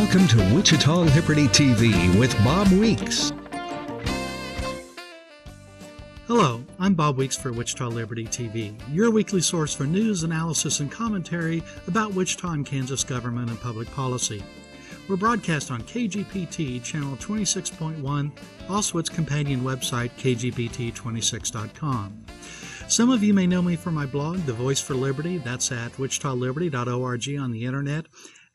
Welcome to Wichita Liberty TV with Bob Weeks. Hello, I'm Bob Weeks for Wichita Liberty TV, your weekly source for news, analysis, and commentary about Wichita and Kansas government and public policy. We're broadcast on KGPT channel 26.1, also its companion website, kgpt26.com. Some of you may know me from my blog, The Voice for Liberty. That's at wichitaliberty.org on the internet.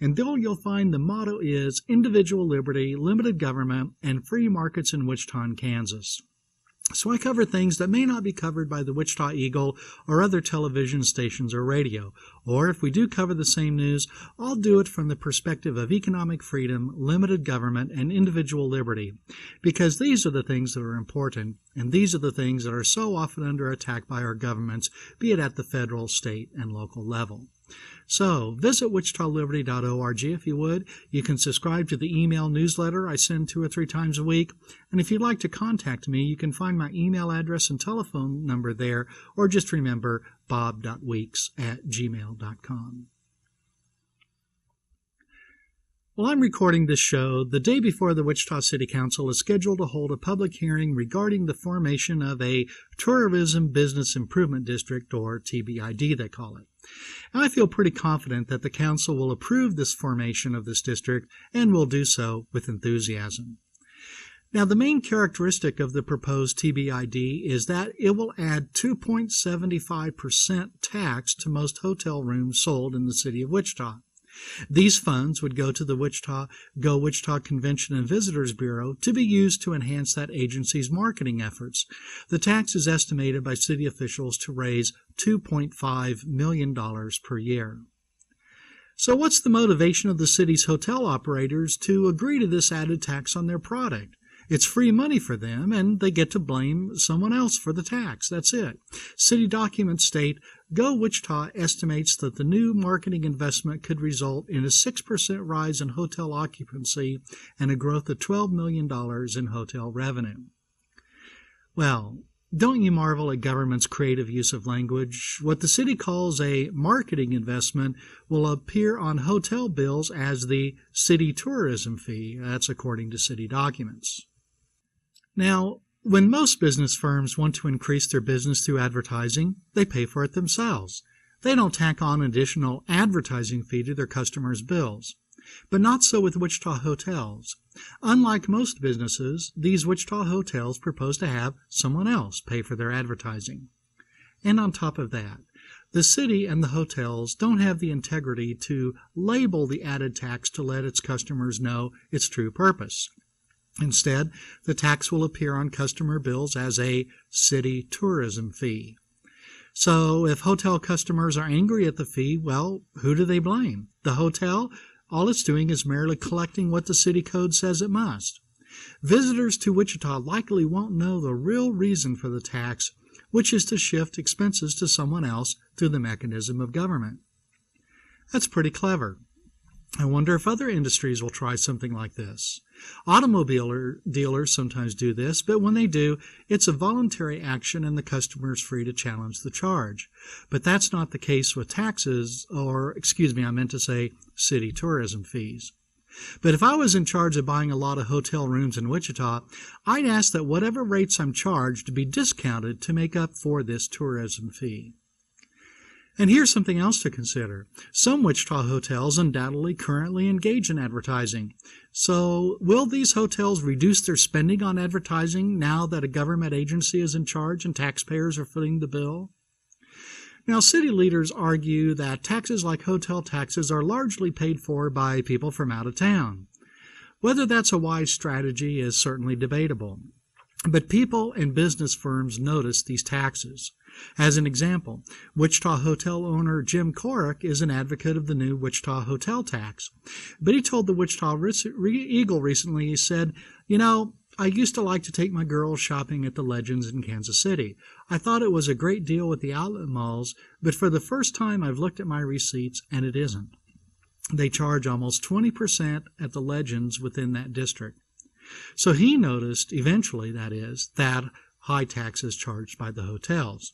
And there you'll find the motto is individual liberty, limited government, and free markets in Wichita and Kansas. So I cover things that may not be covered by the Wichita Eagle or other television stations or radio. Or if we do cover the same news, I'll do it from the perspective of economic freedom, limited government, and individual liberty. Because these are the things that are important, and these are the things that are so often under attack by our governments, be it at the federal, state, and local level. So visit wichitaliberty.org if you would. You can subscribe to the email newsletter I send 2 or 3 times a week. And if you'd like to contact me, you can find my email address and telephone number there, or just remember bob.weeks@gmail.com. Well, I'm recording this show the day before the Wichita City Council is scheduled to hold a public hearing regarding the formation of a Tourism Business Improvement District, or TBID they call it. And I feel pretty confident that the Council will approve this formation of this district and will do so with enthusiasm. Now, the main characteristic of the proposed TBID is that it will add 2.75% tax to most hotel rooms sold in the city of Wichita. These funds would go to the Wichita Convention and Visitors Bureau to be used to enhance that agency's marketing efforts. The tax is estimated by city officials to raise $2.5 million per year. So what's the motivation of the city's hotel operators to agree to this added tax on their product? It's free money for them, and they get to blame someone else for the tax. That's it. City documents state, Go Wichita estimates that the new marketing investment could result in a 6% rise in hotel occupancy and a growth of $12 million in hotel revenue. Well, don't you marvel at government's creative use of language? What the city calls a marketing investment will appear on hotel bills as the city tourism fee. That's according to city documents. Now, when most business firms want to increase their business through advertising, they pay for it themselves. They don't tack on an additional advertising fee to their customers' bills. But not so with Wichita hotels. Unlike most businesses, these Wichita hotels propose to have someone else pay for their advertising. And on top of that, the city and the hotels don't have the integrity to label the added tax to let its customers know its true purpose. Instead, the tax will appear on customer bills as a city tourism fee. So if hotel customers are angry at the fee, well, who do they blame? The hotel? All it's doing is merely collecting what the city code says it must. Visitors to Wichita likely won't know the real reason for the tax, which is to shift expenses to someone else through the mechanism of government. That's pretty clever. I wonder if other industries will try something like this. Automobile dealers sometimes do this, but when they do, it's a voluntary action and the customer is free to challenge the charge. But that's not the case with taxes, city tourism fees. But if I was in charge of buying a lot of hotel rooms in Wichita, I'd ask that whatever rates I'm charged be discounted to make up for this tourism fee. And here's something else to consider. Some Wichita hotels undoubtedly currently engage in advertising. So will these hotels reduce their spending on advertising now that a government agency is in charge and taxpayers are footing the bill? Now, city leaders argue that taxes like hotel taxes are largely paid for by people from out of town. Whether that's a wise strategy is certainly debatable. But people and business firms notice these taxes. As an example, Wichita hotel owner Jim Korrick is an advocate of the new Wichita hotel tax. But he told the Wichita Eagle recently, he said, I used to like to take my girls shopping at the Legends in Kansas City. I thought it was a great deal with the outlet malls, but for the first time I've looked at my receipts and it isn't. They charge almost 20% at the Legends within that district. So he noticed, eventually that high taxes charged by the hotels.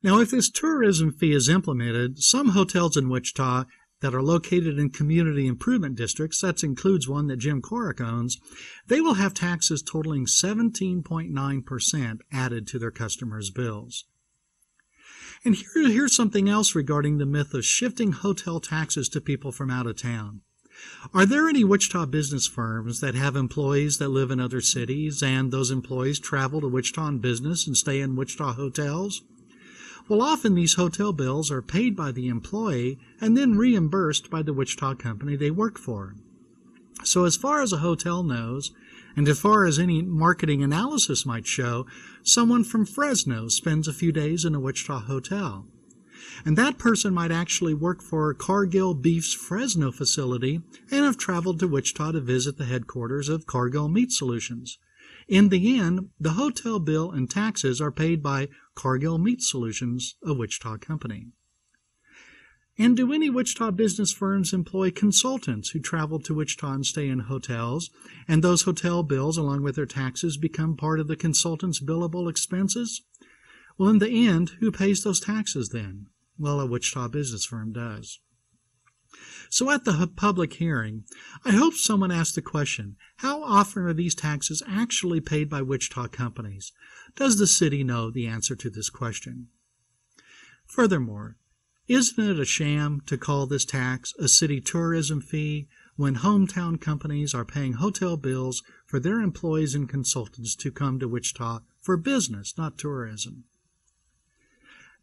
Now, if this tourism fee is implemented, some hotels in Wichita that are located in community improvement districts, that includes one that Jim Corrick owns, they will have taxes totaling 17.9% added to their customers' bills. And here's something else regarding the myth of shifting hotel taxes to people from out of town. Are there any Wichita business firms that have employees that live in other cities, and those employees travel to Wichita on business and stay in Wichita hotels? Well, often these hotel bills are paid by the employee and then reimbursed by the Wichita company they work for. So as far as a hotel knows, and as far as any marketing analysis might show, someone from Fresno spends a few days in a Wichita hotel. And that person might actually work for Cargill Beef's Fresno facility and have traveled to Wichita to visit the headquarters of Cargill Meat Solutions. In the end, the hotel bill and taxes are paid by Cargill Meat Solutions, a Wichita company. And do any Wichita business firms employ consultants who travel to Wichita and stay in hotels, and those hotel bills, along with their taxes, become part of the consultant's billable expenses? Well, in the end, who pays those taxes then? Well, a Wichita business firm does. So at the public hearing, I hope someone asked the question, how often are these taxes actually paid by Wichita companies? Does the city know the answer to this question? Furthermore, isn't it a sham to call this tax a city tourism fee when hometown companies are paying hotel bills for their employees and consultants to come to Wichita for business, not tourism?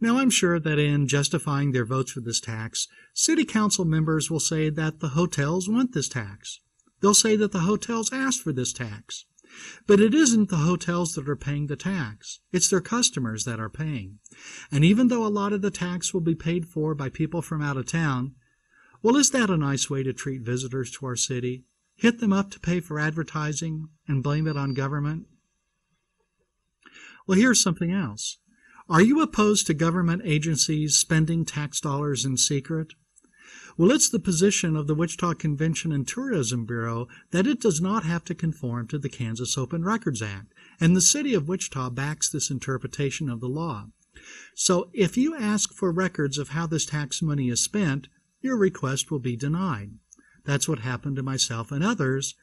Now, I'm sure that in justifying their votes for this tax, city council members will say that the hotels want this tax. They'll say that the hotels asked for this tax. But it isn't the hotels that are paying the tax. It's their customers that are paying. And even though a lot of the tax will be paid for by people from out of town, well, is that a nice way to treat visitors to our city? Hit them up to pay for advertising and blame it on government? Well, here's something else. Are you opposed to government agencies spending tax dollars in secret? Well, it's the position of the Wichita Convention and Tourism Bureau that it does not have to conform to the Kansas Open Records Act, and the city of Wichita backs this interpretation of the law. So if you ask for records of how this tax money is spent, your request will be denied. That's what happened to myself and others.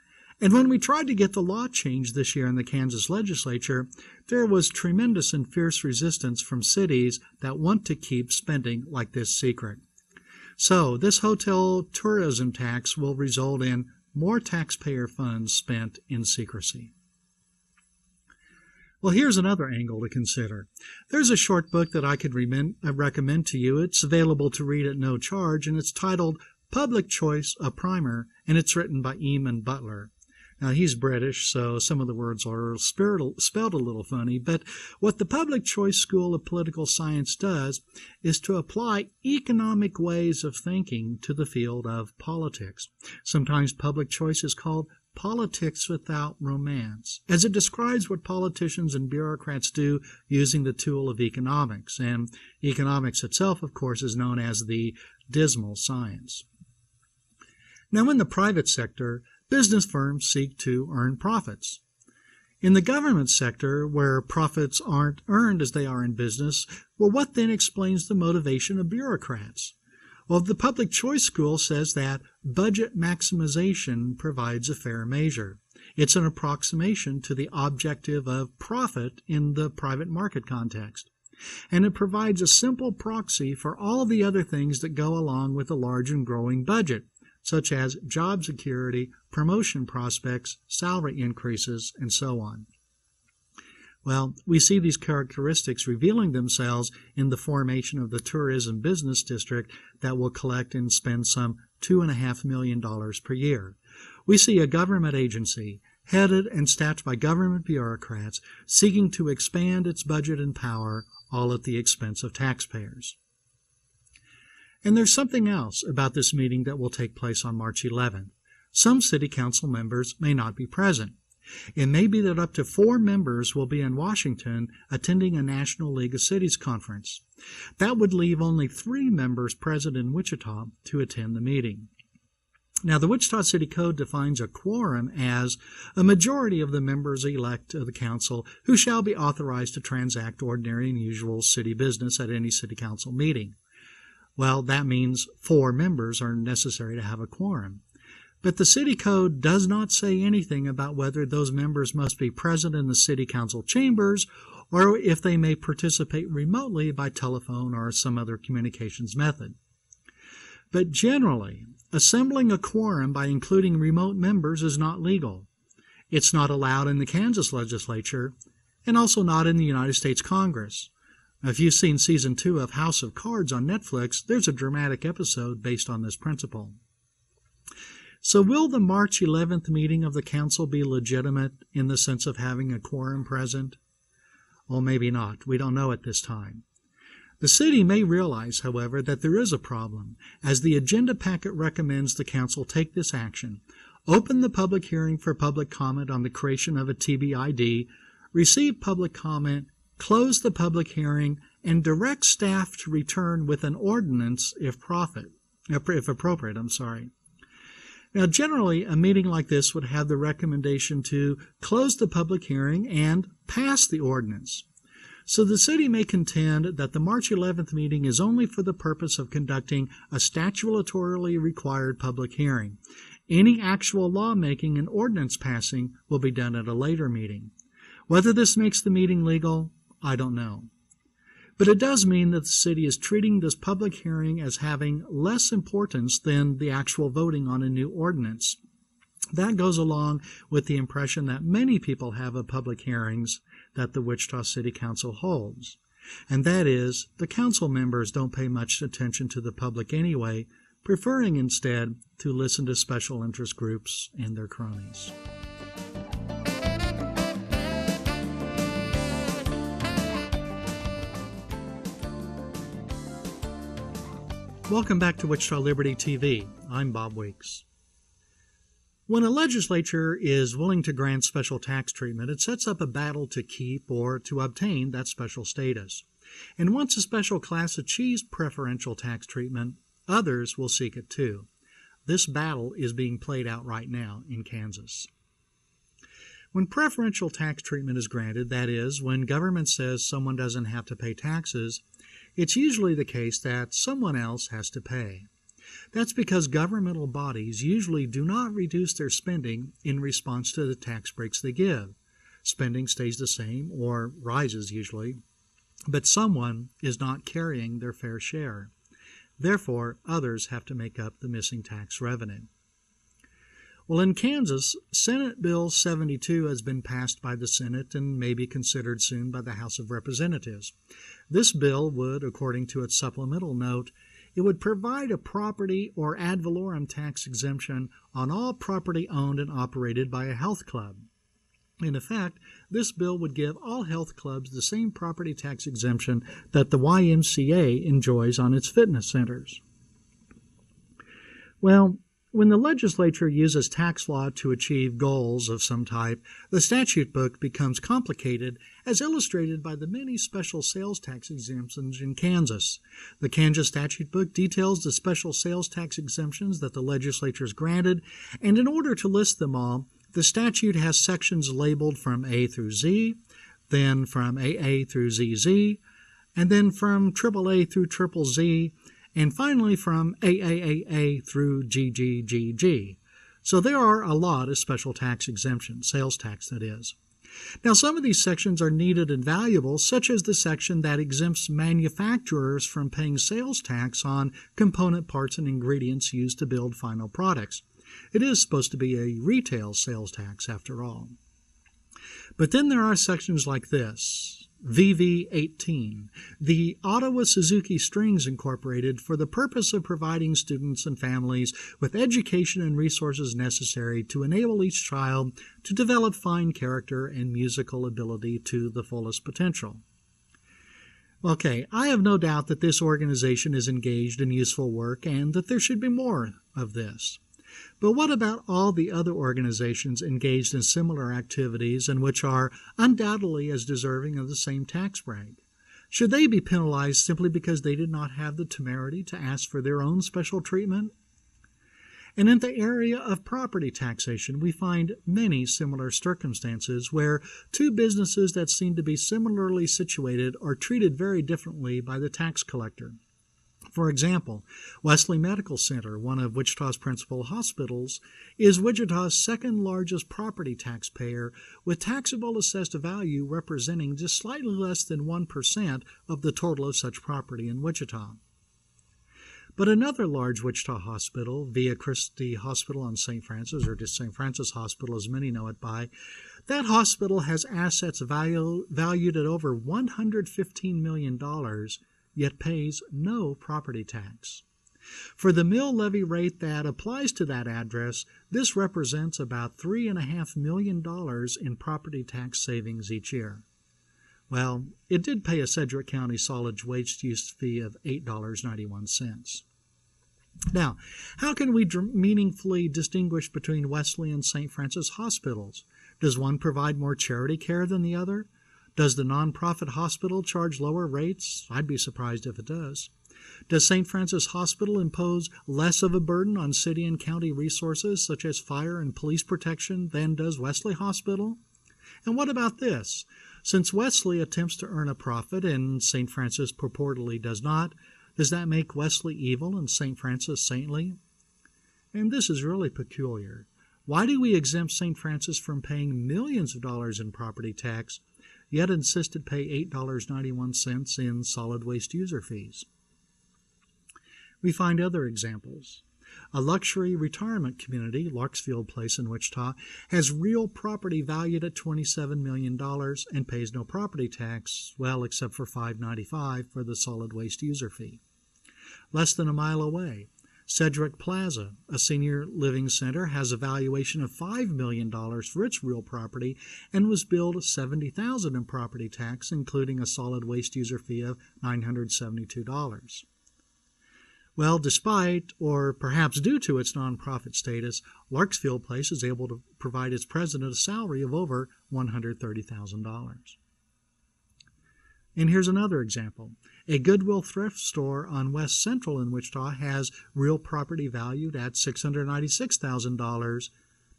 And when we tried to get the law changed this year in the Kansas Legislature, there was tremendous and fierce resistance from cities that want to keep spending like this secret. So this hotel tourism tax will result in more taxpayer funds spent in secrecy. Well, here's another angle to consider. There's a short book that I could recommend to you. It's available to read at no charge, and it's titled Public Choice, a Primer, and it's written by Eamon Butler. Now, he's British, so some of the words are spelled a little funny, but what the Public Choice School of Political Science does is to apply economic ways of thinking to the field of politics. Sometimes public choice is called politics without romance, as it describes what politicians and bureaucrats do using the tool of economics, and economics itself, of course, is known as the dismal science. Now, in the private sector, business firms seek to earn profits. In the government sector, where profits aren't earned as they are in business, well, what then explains the motivation of bureaucrats? Well, the Public Choice School says that budget maximization provides a fair measure. It's an approximation to the objective of profit in the private market context. And it provides a simple proxy for all the other things that go along with a large and growing budget, such as job security, promotion prospects, salary increases, and so on. Well, we see these characteristics revealing themselves in the formation of the tourism business district that will collect and spend some $2.5 million per year. We see a government agency headed and staffed by government bureaucrats seeking to expand its budget and power, all at the expense of taxpayers. And there's something else about this meeting that will take place on March 11th. Some city council members may not be present. It may be that up to 4 members will be in Washington attending a National League of Cities conference. That would leave only 3 members present in Wichita to attend the meeting. Now, the Wichita City Code defines a quorum as a majority of the members elect of the council who shall be authorized to transact ordinary and usual city business at any city council meeting. Well, that means 4 members are necessary to have a quorum. But the city code does not say anything about whether those members must be present in the city council chambers or if they may participate remotely by telephone or some other communications method. But generally, assembling a quorum by including remote members is not legal. It's not allowed in the Kansas Legislature and also not in the United States Congress. Now, if you've seen Season 2 of House of Cards on Netflix, there's a dramatic episode based on this principle. So will the March 11th meeting of the council be legitimate in the sense of having a quorum present? Well, maybe not. We don't know at this time. The city may realize, however, that there is a problem, as the agenda packet recommends the council take this action: open the public hearing for public comment on the creation of a TBID, receive public comment, close the public hearing, and direct staff to return with an ordinance if appropriate. Now, generally, a meeting like this would have the recommendation to close the public hearing and pass the ordinance. So the city may contend that the March 11th meeting is only for the purpose of conducting a statutorily required public hearing. Any actual lawmaking and ordinance passing will be done at a later meeting. Whether this makes the meeting legal, I don't know. But it does mean that the city is treating this public hearing as having less importance than the actual voting on a new ordinance. That goes along with the impression that many people have of public hearings that the Wichita City Council holds. And that is, the council members don't pay much attention to the public anyway, preferring instead to listen to special interest groups and their cronies. Welcome back to Wichita Liberty TV. I'm Bob Weeks. When a legislature is willing to grant special tax treatment, it sets up a battle to keep or to obtain that special status. And once a special class achieves preferential tax treatment, others will seek it too. This battle is being played out right now in Kansas. When preferential tax treatment is granted, that is, when government says someone doesn't have to pay taxes, it's usually the case that someone else has to pay. That's because governmental bodies usually do not reduce their spending in response to the tax breaks they give. Spending stays the same or rises usually, but someone is not carrying their fair share. Therefore, others have to make up the missing tax revenue. Well, in Kansas, Senate Bill 72 has been passed by the Senate and may be considered soon by the House of Representatives. This bill would, according to its supplemental note, it would provide a property or ad valorem tax exemption on all property owned and operated by a health club. In effect, this bill would give all health clubs the same property tax exemption that the YMCA enjoys on its fitness centers. Well, when the legislature uses tax law to achieve goals of some type, the statute book becomes complicated, as illustrated by the many special sales tax exemptions in Kansas. The Kansas statute book details the special sales tax exemptions that the legislature has granted, and in order to list them all, the statute has sections labeled from A through Z, then from AA through ZZ, and then from AAA through ZZZ, and finally from AAAA through GGGG. So there are a lot of special tax exemptions, sales tax that is. Now, some of these sections are needed and valuable, such as the section that exempts manufacturers from paying sales tax on component parts and ingredients used to build final products. It is supposed to be a retail sales tax after all. But then there are sections like this. VV18, the Ottawa Suzuki Strings Incorporated, for the purpose of providing students and families with education and resources necessary to enable each child to develop fine character and musical ability to the fullest potential. Okay, I have no doubt that this organization is engaged in useful work and that there should be more of this. But what about all the other organizations engaged in similar activities and which are undoubtedly as deserving of the same tax break? Should they be penalized simply because they did not have the temerity to ask for their own special treatment? And in the area of property taxation, we find many similar circumstances where two businesses that seem to be similarly situated are treated very differently by the tax collector. For example, Wesley Medical Center, one of Wichita's principal hospitals, is Wichita's second largest property taxpayer, with taxable assessed value representing just slightly less than 1% of the total of such property in Wichita. But another large Wichita hospital, Via Christi Hospital on St. Francis, or just St. Francis Hospital as many know it by, that hospital has assets valued at over $115 million, yet pays no property tax. For the mill levy rate that applies to that address, this represents about $3.5 million in property tax savings each year. Well, it did pay a Sedgwick County solid waste use fee of $8.91. Now, how can we meaningfully distinguish between Wesley and St. Francis hospitals? Does one provide more charity care than the other? Does the nonprofit hospital charge lower rates? I'd be surprised if it does. Does St. Francis Hospital impose less of a burden on city and county resources such as fire and police protection than does Wesley Hospital? And what about this? Since Wesley attempts to earn a profit and St. Francis purportedly does not, does that make Wesley evil and St. Francis saintly? And this is really peculiar. Why do we exempt St. Francis from paying millions of dollars in property tax, yet insist it pay $8.91 in solid waste user fees? We find other examples. A luxury retirement community, Larksfield Place in Wichita, has real property valued at $27 million and pays no property tax, well, except for $5.95 for the solid waste user fee. Less than a mile away, Sedgwick Plaza, a senior living center, has a valuation of $5 million for its real property and was billed $70,000 in property tax, including a solid waste user fee of $972. Well, despite, or perhaps due to its nonprofit status, Larksfield Place is able to provide its president a salary of over $130,000. And here's another example. A Goodwill thrift store on West Central in Wichita has real property valued at $696,000,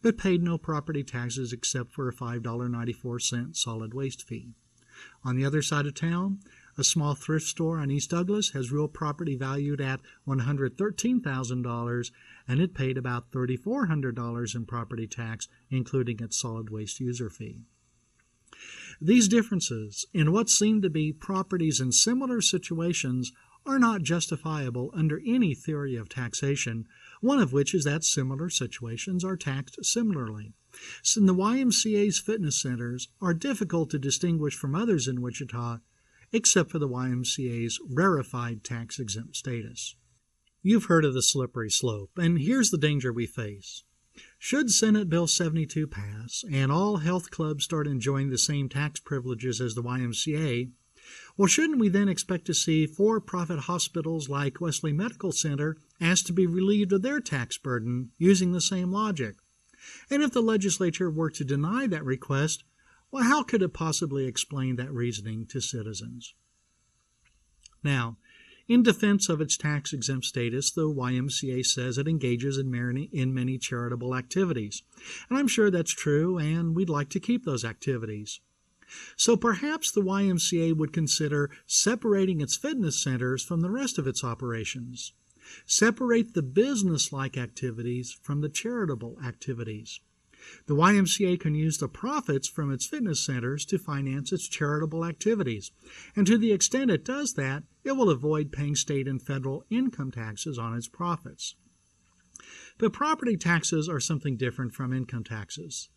but paid no property taxes except for a $5.94 solid waste fee. On the other side of town, a small thrift store on East Douglas has real property valued at $113,000, and it paid about $3,400 in property tax, including its solid waste user fee. These differences in what seem to be properties in similar situations are not justifiable under any theory of taxation, one of which is that similar situations are taxed similarly. So the YMCA's fitness centers are difficult to distinguish from others in Wichita, except for the YMCA's rarefied tax-exempt status. You've heard of the slippery slope, and here's the danger we face. Should Senate Bill 72 pass and all health clubs start enjoying the same tax privileges as the YMCA, well, shouldn't we then expect to see for-profit hospitals like Wesley Medical Center asked to be relieved of their tax burden using the same logic? And if the legislature were to deny that request, well, how could it possibly explain that reasoning to citizens? Now, in defense of its tax-exempt status, the YMCA says it engages in many charitable activities. And I'm sure that's true, and we'd like to keep those activities. So perhaps the YMCA would consider separating its fitness centers from the rest of its operations. Separate the business-like activities from the charitable activities. The YMCA can use the profits from its fitness centers to finance its charitable activities, and to the extent it does that, it will avoid paying state and federal income taxes on its profits. But property taxes are something different from income taxes.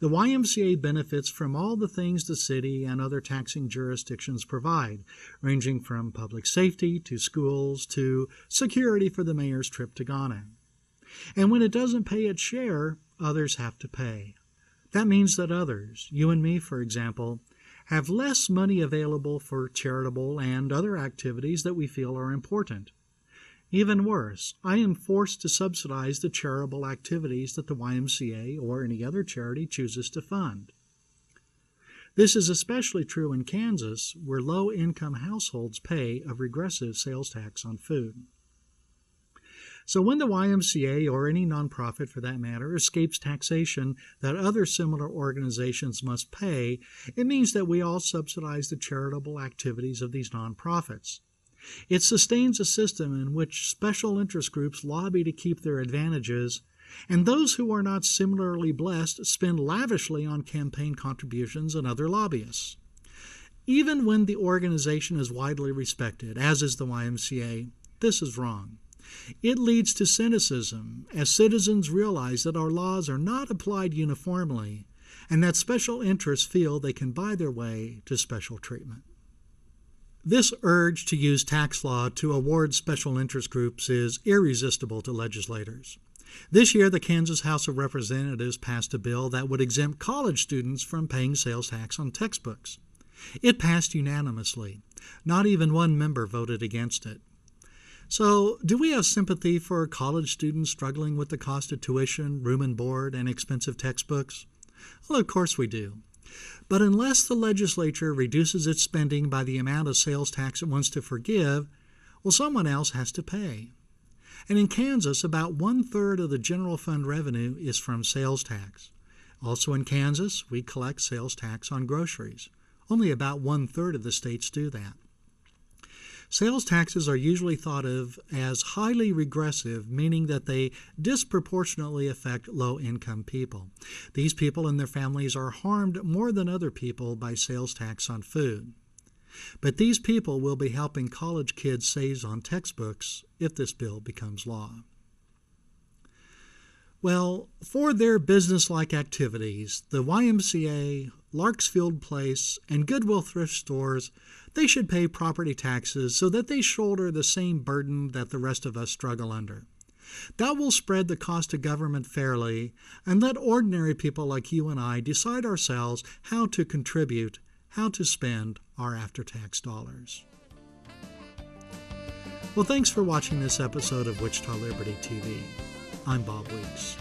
The YMCA benefits from all the things the city and other taxing jurisdictions provide, ranging from public safety to schools to security for the mayor's trip to Ghana. And when it doesn't pay its share, others have to pay. That means that others, you and me, for example, have less money available for charitable and other activities that we feel are important. Even worse, I am forced to subsidize the charitable activities that the YMCA or any other charity chooses to fund. This is especially true in Kansas, where low-income households pay a regressive sales tax on food. So when the YMCA, or any nonprofit for that matter, escapes taxation that other similar organizations must pay, it means that we all subsidize the charitable activities of these nonprofits. It sustains a system in which special interest groups lobby to keep their advantages, and those who are not similarly blessed spend lavishly on campaign contributions and other lobbyists. Even when the organization is widely respected, as is the YMCA, this is wrong. It leads to cynicism as citizens realize that our laws are not applied uniformly and that special interests feel they can buy their way to special treatment. This urge to use tax law to award special interest groups is irresistible to legislators. This year, the Kansas House of Representatives passed a bill that would exempt college students from paying sales tax on textbooks. It passed unanimously. Not even one member voted against it. So, do we have sympathy for college students struggling with the cost of tuition, room and board, and expensive textbooks? Well, of course we do. But unless the legislature reduces its spending by the amount of sales tax it wants to forgive, well, someone else has to pay. And in Kansas, about 1/3 of the general fund revenue is from sales tax. Also in Kansas, we collect sales tax on groceries. Only about 1/3 of the states do that. Sales taxes are usually thought of as highly regressive, meaning that they disproportionately affect low-income people. These people and their families are harmed more than other people by sales tax on food. But these people will be helping college kids save on textbooks if this bill becomes law. Well, for their business-like activities, the YMCA, Larksfield Place, and Goodwill thrift stores, they should pay property taxes so that they shoulder the same burden that the rest of us struggle under. That will spread the cost of government fairly and let ordinary people like you and I decide ourselves how to contribute, how to spend our after-tax dollars. Well, thanks for watching this episode of Wichita Liberty TV. I'm Bob Weeks.